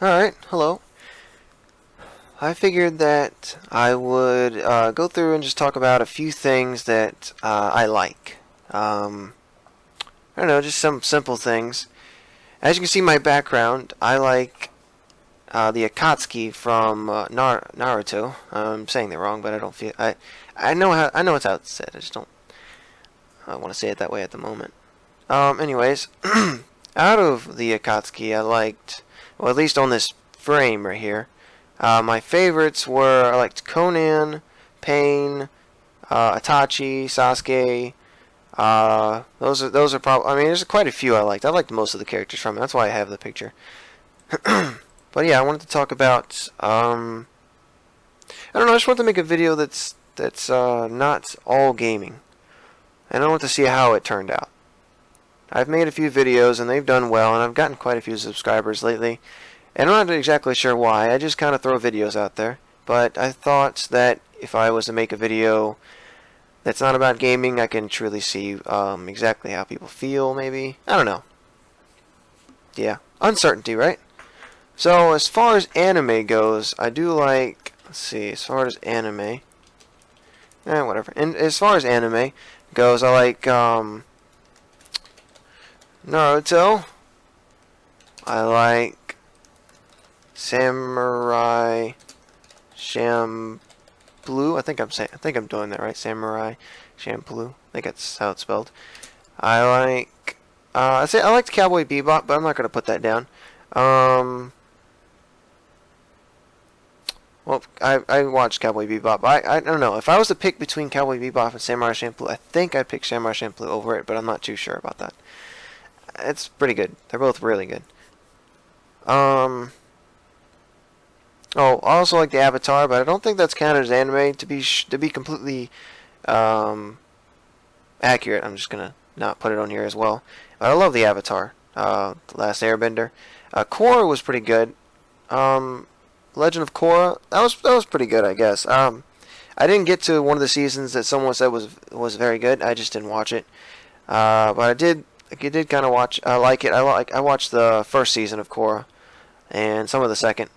Alright, hello. I figured that I would go through and just talk about a few things that I like. I don't know, just some simple things. As you can see my background, I like the Akatsuki from Naruto. I'm saying that wrong, but I don't feel I know it's how it's said. I just don't want to say it that way at the moment. Anyways, out of the Akatsuki, I liked, well, at least on this frame right here. My favorites were I liked Conan, Pain, Itachi, Sasuke. Those are probably. I mean, there's quite a few I liked. I liked most of the characters from it. That's why I have the picture. But yeah, I wanted to talk about. I don't know. I just want to make a video that's not all gaming, and I want to see how it turned out. I've made a few videos and they've done well, and I've gotten quite a few subscribers lately. And I'm not exactly sure why. I just kind of throw videos out there. But I thought that if I was to make a video that's not about gaming, I can truly see exactly how people feel, maybe. I don't know. Yeah. Uncertainty, right? So, as far as anime goes, I do like... Let's see. As far as anime... whatever. And as far as anime goes, I like Naruto. I like Samurai Champloo. I think I'm doing that right. Samurai Champloo. I think that's how it's spelled. I like. I liked Cowboy Bebop, but I'm not gonna put that down. Well, I watched Cowboy Bebop. I don't know if I was to pick between Cowboy Bebop and Samurai Champloo. I think I'd pick Samurai Champloo over it, but I'm not too sure about that. It's pretty good. They're both really good. Oh, I also like the Avatar, but I don't think that's counted as anime. To be completely accurate, I'm just gonna not put it on here as well. But I love the Avatar, The Last Airbender. Korra was pretty good. Legend of Korra, that was pretty good, I guess. I didn't get to one of the seasons that someone said was very good. I just didn't watch it. But I did kind of watch. I like it. I watched the first season of Korra and some of the second.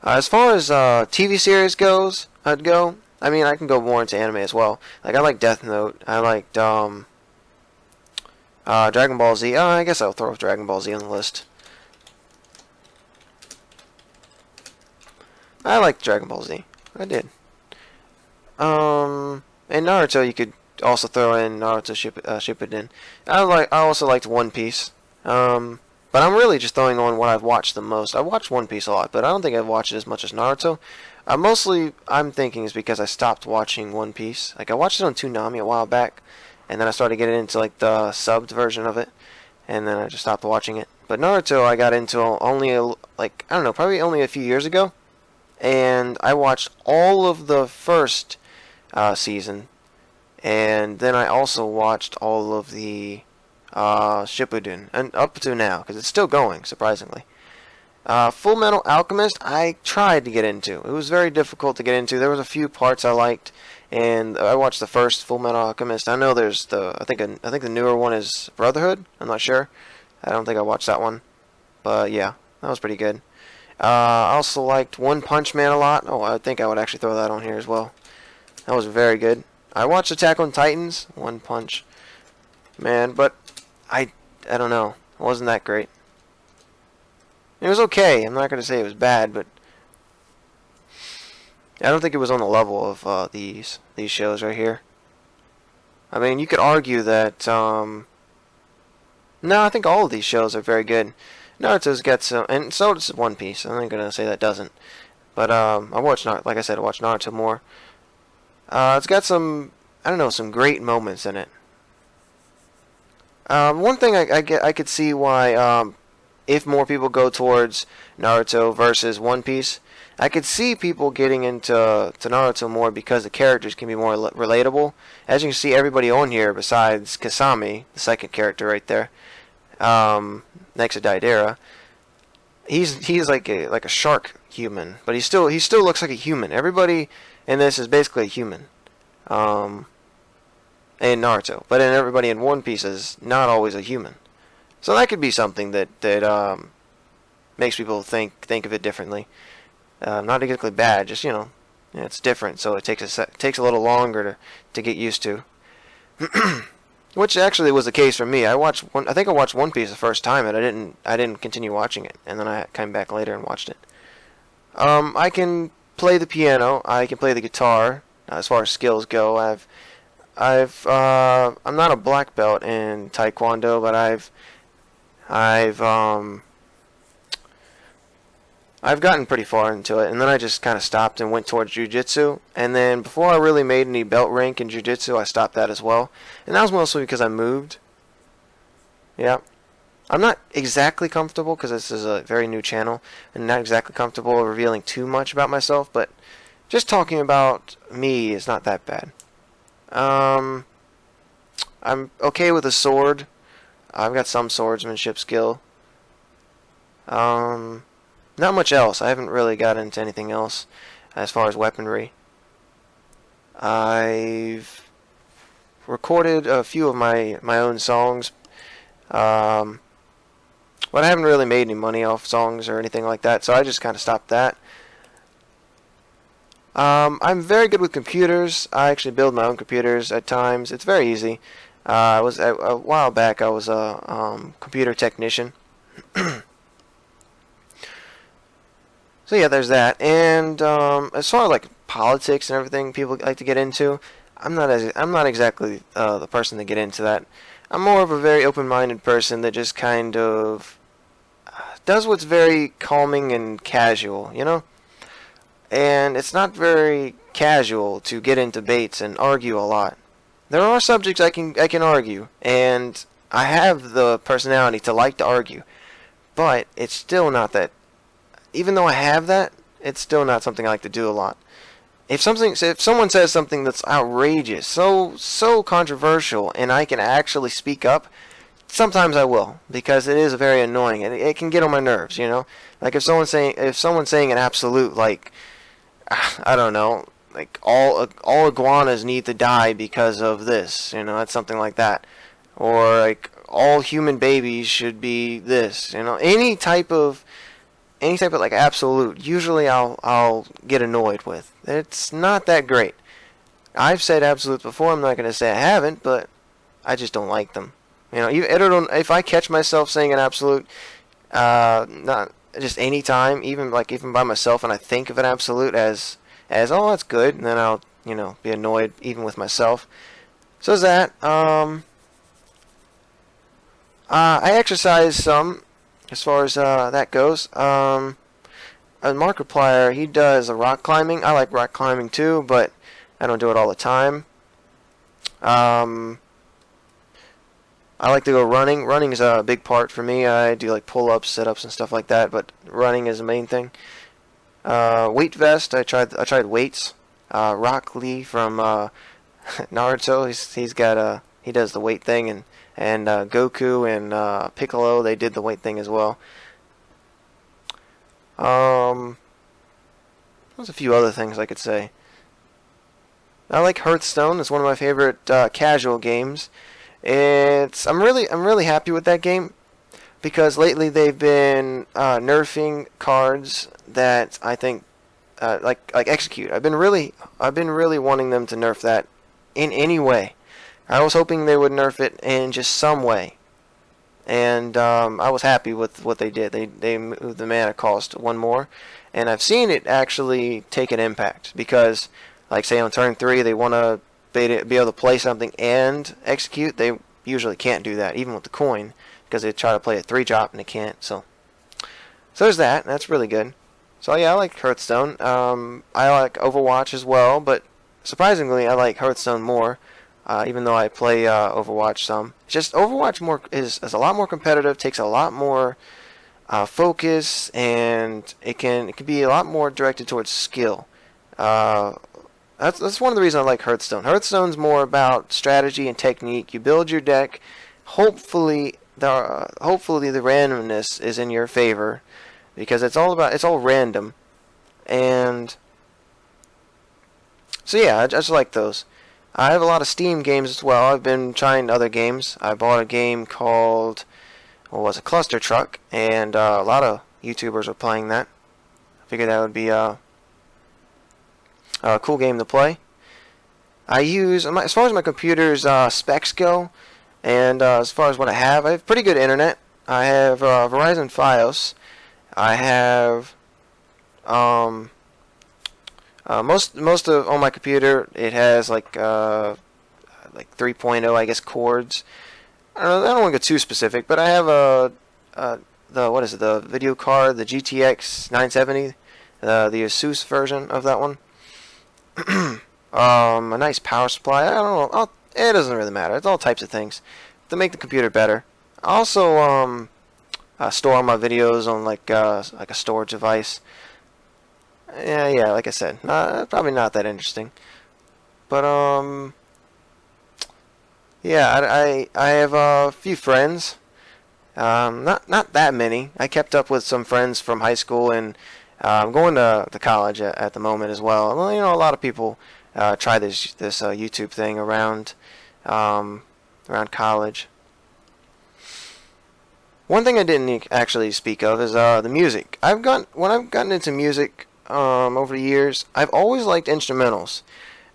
As far as TV series goes, I mean, I can go more into anime as well. Like, I like Death Note. I liked Dragon Ball Z. I guess I'll throw Dragon Ball Z on the list. I liked Dragon Ball Z. I did. And Naruto, you could also throw in Naruto Shippuden. I also liked One Piece. But I'm really just throwing on what I've watched the most. I watched One Piece a lot, but I don't think I've watched it as much as Naruto. Mostly, I'm thinking is because I stopped watching One Piece. Like, I watched it on Toonami a while back, and then I started getting into, like, the subbed version of it, and then I just stopped watching it. But Naruto, I got into only, I don't know, probably only a few years ago, and I watched all of the first season, and then I also watched all of the Shippuden, and up to now, because it's still going, surprisingly. Full Metal Alchemist, I tried to get into. It was very difficult to get into. There was a few parts I liked, and I watched the first Full Metal Alchemist. I know there's I think the newer one is Brotherhood. I'm not sure. I don't think I watched that one, but yeah, that was pretty good. I also liked One Punch Man a lot. Oh, I think I would actually throw that on here as well. That was very good. I watched Attack on Titans, One Punch Man, but I don't know. It wasn't that great. It was okay. I'm not going to say it was bad, but I don't think it was on the level of these shows right here. I mean, you could argue that no, I think all of these shows are very good. Naruto's got some, and so does One Piece. I'm not going to say that doesn't. But like I said, I watched Naruto more. It's got some, I don't know, some great moments in it. One thing I could see why if more people go towards Naruto versus One Piece, I could see people getting into Naruto more because the characters can be more relatable. As you can see, everybody on here besides Kasami, the second character right there, next to Daidara, he's like a shark human, but he still looks like a human. Everybody in this is basically a human. In Naruto, but everybody in One Piece is not always a human. So that could be something that makes people think of it differently. Not exactly bad, just it's different, so it takes a little longer to get used to. Which actually was the case for me. I think I watched One Piece the first time, and I didn't continue watching it, and then I came back later and watched it. I can play the piano. I can play the guitar. As far as skills go, I'm not a black belt in Taekwondo, but I've gotten pretty far into it, and then I just kind of stopped and went towards Jiu-Jitsu. And then before I really made any belt rank in Jiu-Jitsu, I stopped that as well. And that was mostly because I moved. Yeah. I'm not exactly comfortable, because this is a very new channel, and not exactly comfortable revealing too much about myself, but just talking about me is not that bad. I'm okay with a sword. I've got some swordsmanship skill. Not much else. I haven't really got into anything else as far as weaponry. I've recorded a few of my own songs, but I haven't really made any money off songs or anything like that, so I just kind of stopped that. I'm very good with computers. I actually build my own computers at times. It's very easy. A while back I was a computer technician. So yeah, there's that. And as far as like politics and everything people like to get into, I'm not exactly the person to get into that. I'm more of a very open-minded person that just kind of does what's very calming and casual, And it's not very casual to get into debates and argue a lot. There are subjects I can argue, and I have the personality to like to argue, but it's still not that. Even though I have that, it's still not something I like to do a lot. If someone says something that's outrageous, so controversial, and I can actually speak up, sometimes I will, because it is very annoying, and it can get on my nerves, Like if someone's saying an absolute, like, I don't know, like all iguanas need to die because of this, that's something like that, or like all human babies should be this, any type of like absolute. Usually I'll get annoyed with. It's not that great. I've said absolutes before. I'm not going to say I haven't, but I just don't like them. If I catch myself saying an absolute, not just any time, even by myself, and I think of an absolute as oh, that's good, and then I'll be annoyed even with myself. So there's that. I exercise some. As far as that goes, Markiplier, he does rock climbing. I like rock climbing too, but I don't do it all the time. I like to go running. Running is a big part for me. I do like pull-ups, sit-ups, and stuff like that, but running is the main thing. Weight vest, I tried weights. Rock Lee from Naruto, he does the weight thing, and Goku and Piccolo, they did the weight thing as well. There's a few other things I could say. I like Hearthstone. It's one of my favorite casual games. I'm really happy with that game, because lately they've been nerfing cards that I think like execute. I've been really wanting them to nerf that in any way. I was hoping they would nerf it in just some way, and I was happy with what they did. They moved the mana cost one more, and I've seen it actually take an impact, because, like, say on turn 3 they want to be able to play something and execute. They usually can't do that, even with the coin, because they try to play a 3-drop and they can't. So there's that. That's really good. So yeah, I like Hearthstone. I like Overwatch as well, but surprisingly I like Hearthstone more. Even though I play Overwatch some. It's just Overwatch is a lot more competitive, takes a lot more focus, and it can be a lot more directed towards skill. That's one of the reasons I like Hearthstone. Hearthstone's more about strategy and technique. You build your deck. Hopefully the randomness is in your favor, because it's all random. And so yeah, I just like those. I have a lot of Steam games as well. I've been trying other games. I bought a game called, Cluster Truck, and a lot of YouTubers are playing that. I figured that would be a cool game to play. I use, as far as my computer's specs go, and as far as what I have pretty good internet. I have Verizon Fios. I have most of on my computer. It has like 3.0, I guess, chords. I don't want to go too specific, but I have the video card, the GTX 970, the Asus version of that one. A nice power supply. I don't know. It doesn't really matter. It's all types of things to make the computer better. I also store all my videos on like a storage device. Yeah, like I said, probably not that interesting. But yeah, I have a few friends. Not that many. I kept up with some friends from high school, and I'm going to college at the moment as well. Well, a lot of people try this YouTube thing around college. One thing I didn't actually speak of is the music. When I've gotten into music over the years, I've always liked instrumentals.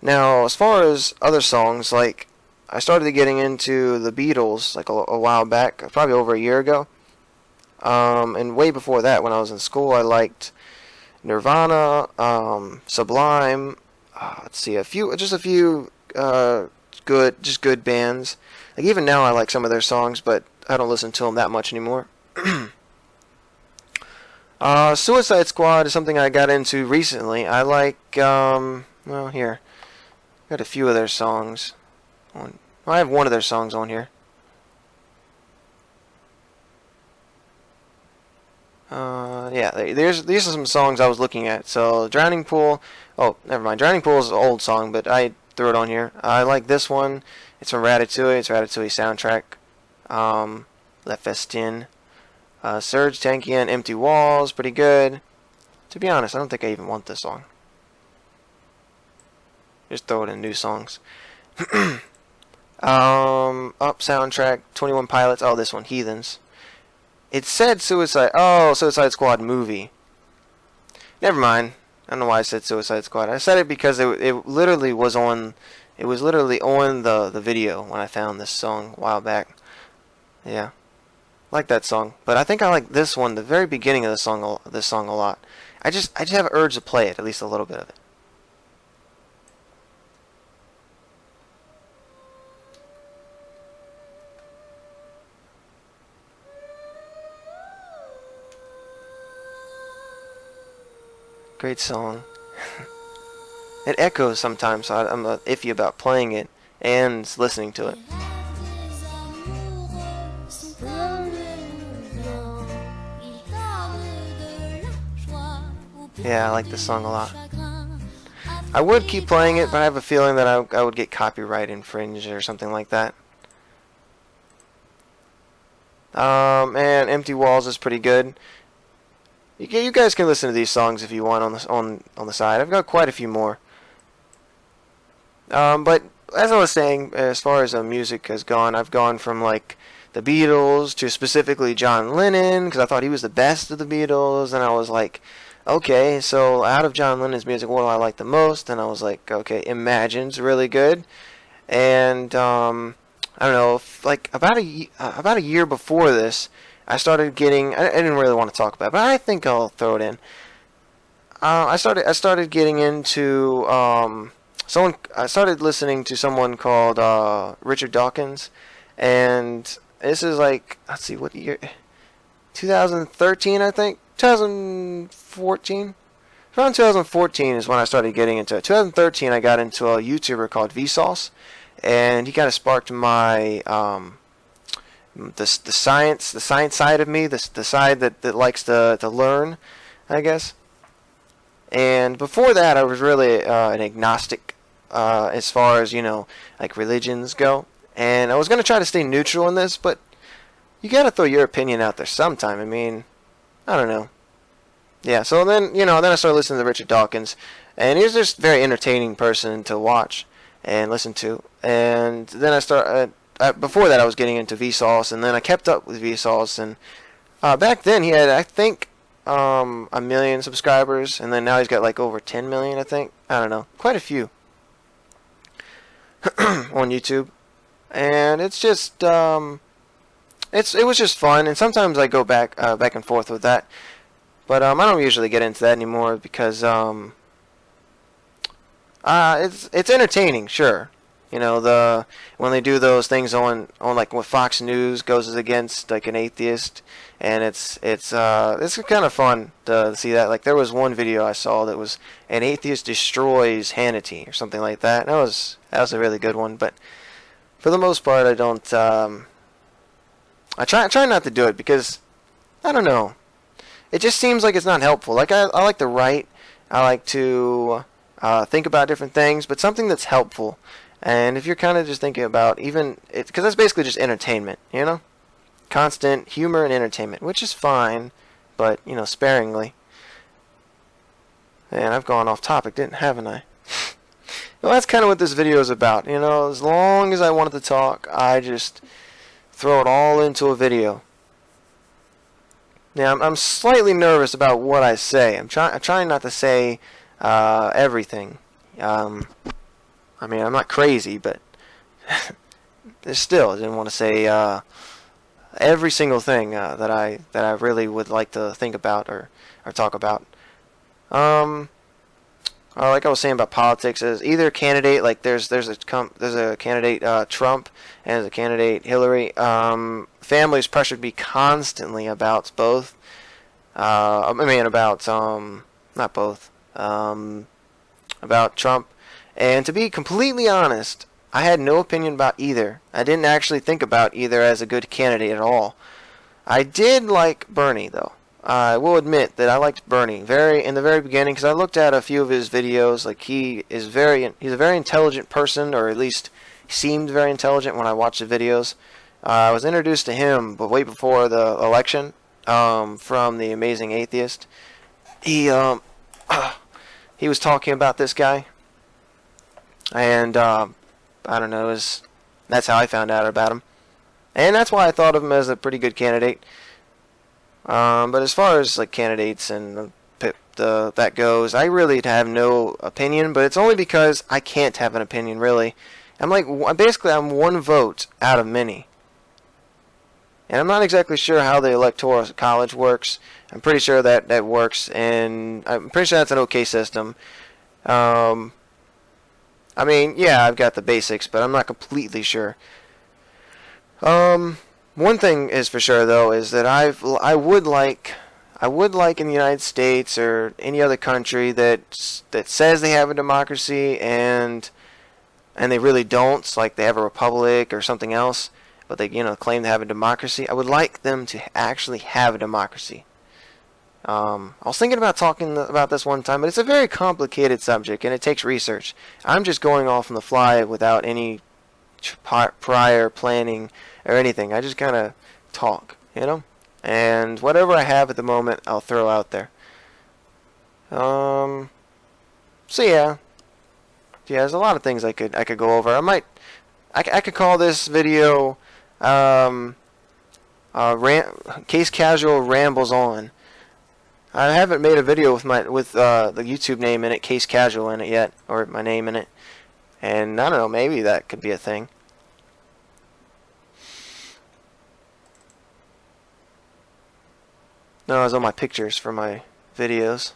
Now, as far as other songs, like I started getting into the Beatles like a while back, probably over a year ago. And way before that, when I was in school, I liked Nirvana, Sublime. Let's see, a few good bands. Like even now, I like some of their songs, but I don't listen to them that much anymore. Suicide Squad is something I got into recently. I like, well, here, got a few of their songs. I have one of their songs on here. Yeah, these are some songs I was looking at. So, Drowning Pool. Oh, never mind. Drowning Pool is an old song, but I threw it on here. I like this one. It's from Ratatouille. It's Ratatouille soundtrack. La Festine. Serge Tankian, Empty Walls. Pretty good. To be honest, I don't think I even want this song. Just throw it in new songs. Up soundtrack. 21 Pilots. Oh, this one. Heathens. It said Suicide Squad movie. Never mind. I don't know why I said Suicide Squad. I said it because it literally was on. It was literally on the video when I found this song a while back. Yeah, like that song. But I think I like this one, the very beginning of this song a lot. I just have an urge to play it, at least a little bit of it. Great song. It echoes sometimes, so I'm iffy about playing it and listening to it. Yeah, I like this song a lot. I would keep playing it, but I have a feeling that I would get copyright infringed or something like that. And Empty Walls is pretty good. You guys can listen to these songs if you want on the side. I've got quite a few more. But as I was saying, as far as music has gone, I've gone from like the Beatles to specifically John Lennon, because I thought he was the best of the Beatles, and I was like, okay, so out of John Lennon's music, what do I like the most? And I was like, okay, Imagine's really good, and I don't know, like about a year before this, I started getting. I didn't really want to talk about it, but I think I'll throw it in. I started getting into someone. I started listening to someone called Richard Dawkins, and this is like, let's see, what year? 2013, I think. 2014. Around 2014 is when I started getting into it. 2013, I got into a YouTuber called Vsauce, and he kind of sparked my the science side of me, the side that likes to learn, I guess. And before that, I was really an agnostic as far as, like religions go. And I was going to try to stay neutral in this, but you got to throw your opinion out there sometime. I mean, I don't know. Yeah, so then, then I started listening to Richard Dawkins, and he was just a very entertaining person to watch and listen to. And then I started. Before that, I was getting into Vsauce, and then I kept up with Vsauce, and back then he had, I think, a million subscribers, and then now he's got like over 10 million, I think. I don't know, quite a few on YouTube, and it's just it was just fun. And sometimes I go back and forth with that, but I don't usually get into that anymore because it's entertaining, sure. You know, when they do those things on like when Fox News goes against like an atheist, and it's kind of fun to see that. Like there was one video I saw that was an atheist destroys Hannity or something like that. And that was a really good one, but for the most part I don't I try not to do it because I don't know. It just seems like it's not helpful. Like I like to write, I like to think about different things, but something that's helpful. And if you're kind of just thinking about because that's basically just entertainment, you know, constant humor and entertainment, which is fine, but you know, sparingly. And I've gone off topic, haven't I? Well, that's kind of what this video is about. You know, as long as I wanted to talk, I just throw it all into a video. Now, I'm slightly nervous about what I say. I'm trying not to say everything. I mean, I'm not crazy, but still, I didn't want to say every single thing that I really would like to think about or talk about. Like I was saying about politics, is either candidate, like there's a candidate Trump and there's a candidate Hillary. Families pressured me constantly about both. I mean about not both. About Trump. And to be completely honest, I had no opinion about either. I didn't actually think about either as a good candidate at all. I did like Bernie, though. I will admit that I liked Bernie in the very beginning, because I looked at a few of his videos. Like he's a very intelligent person, or at least seemed very intelligent when I watched the videos. I was introduced to him, but way before the election, from the Amazing Atheist. He was talking about this guy. And I don't know, that's how I found out about him, and that's why I thought of him as a pretty good candidate. But as far as like candidates and that goes, I really have no opinion. But it's only because I can't have an opinion, really. I'm one vote out of many, and I'm not exactly sure how the Electoral College works. I'm pretty sure that works, and I'm pretty sure that's an okay system. I mean, yeah, I've got the basics, but I'm not completely sure. One thing is for sure, though, is that I would like in the United States or any other country that says they have a democracy and they really don't, like they have a republic or something else, but they claim to have a democracy. I would like them to actually have a democracy. I was thinking about talking about this one time, but it's a very complicated subject and it takes research. I'm just going off on the fly without any prior planning or anything. I just kind of talk, and whatever I have at the moment, I'll throw out there. So yeah, there's a lot of things I could go over. I could call this video Case Casual Rambles On. I haven't made a video with the YouTube name in it, Case Casual in it yet, or my name in it, and I don't know, maybe that could be a thing. No, those are my pictures for my videos.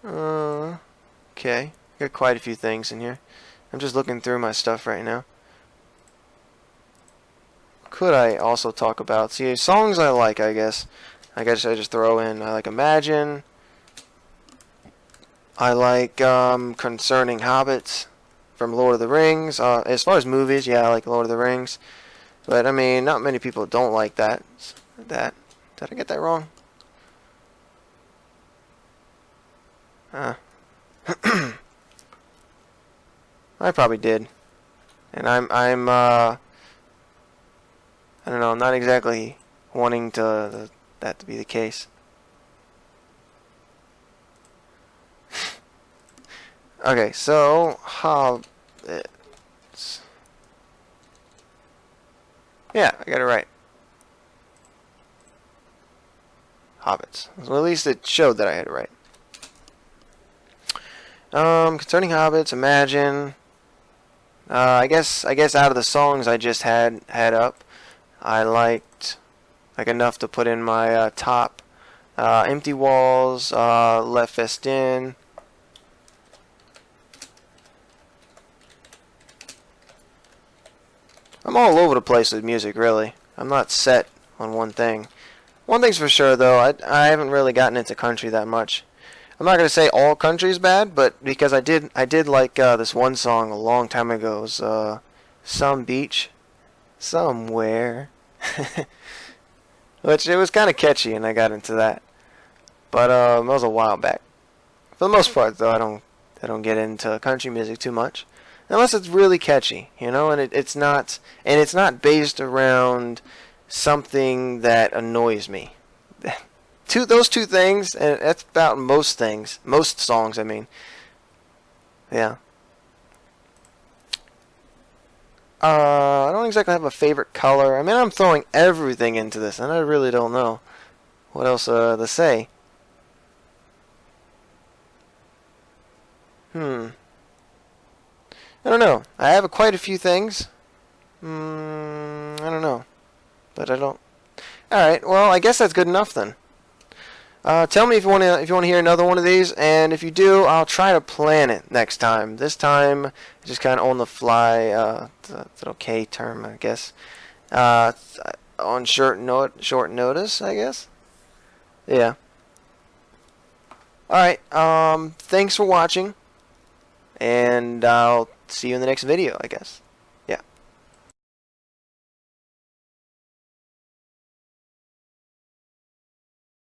Okay, got quite a few things in here. I'm just looking through my stuff right now. Could I also talk about songs I like? I guess I just throw in. I like Imagine. I like Concerning Hobbits from Lord of the Rings. As far as movies, yeah, I like Lord of the Rings. But I mean, not many people don't like that. Did I get that wrong? I probably did. And I'm I don't know, I'm not exactly wanting that to be the case. Okay, so Hobbits. Yeah, I got it right. hobbits. Well, at least it showed that I had it right. Concerning hobbits, imagine. I guess out of the songs I just had up, I liked like enough to put in my top. Empty Walls, Le Festin. I'm all over the place with music, really. I'm not set on one thing. One thing's for sure, though, I haven't really gotten into country that much. I'm not gonna say all country is bad, but because I did like this one song a long time ago. It was Some Beach, Somewhere, which it was kind of catchy, and I got into that. But that was a while back. For the most part, though, I don't get into country music too much, unless it's really catchy, you know. And it's not based around something that annoys me. Those two things, and that's about most things, most songs. I mean, yeah. I don't exactly have a favorite color. I mean, I'm throwing everything into this, and I really don't know what else to say. I don't know. I have quite a few things. I don't know. But I don't. Alright, well, I guess that's good enough then. Tell me if you want to hear another one of these, and if you do, I'll try to plan it next time. This time, just kind of on the fly. It's an okay term, I guess. On short notice, I guess. Yeah. Alright, thanks for watching. And I'll see you in the next video, I guess.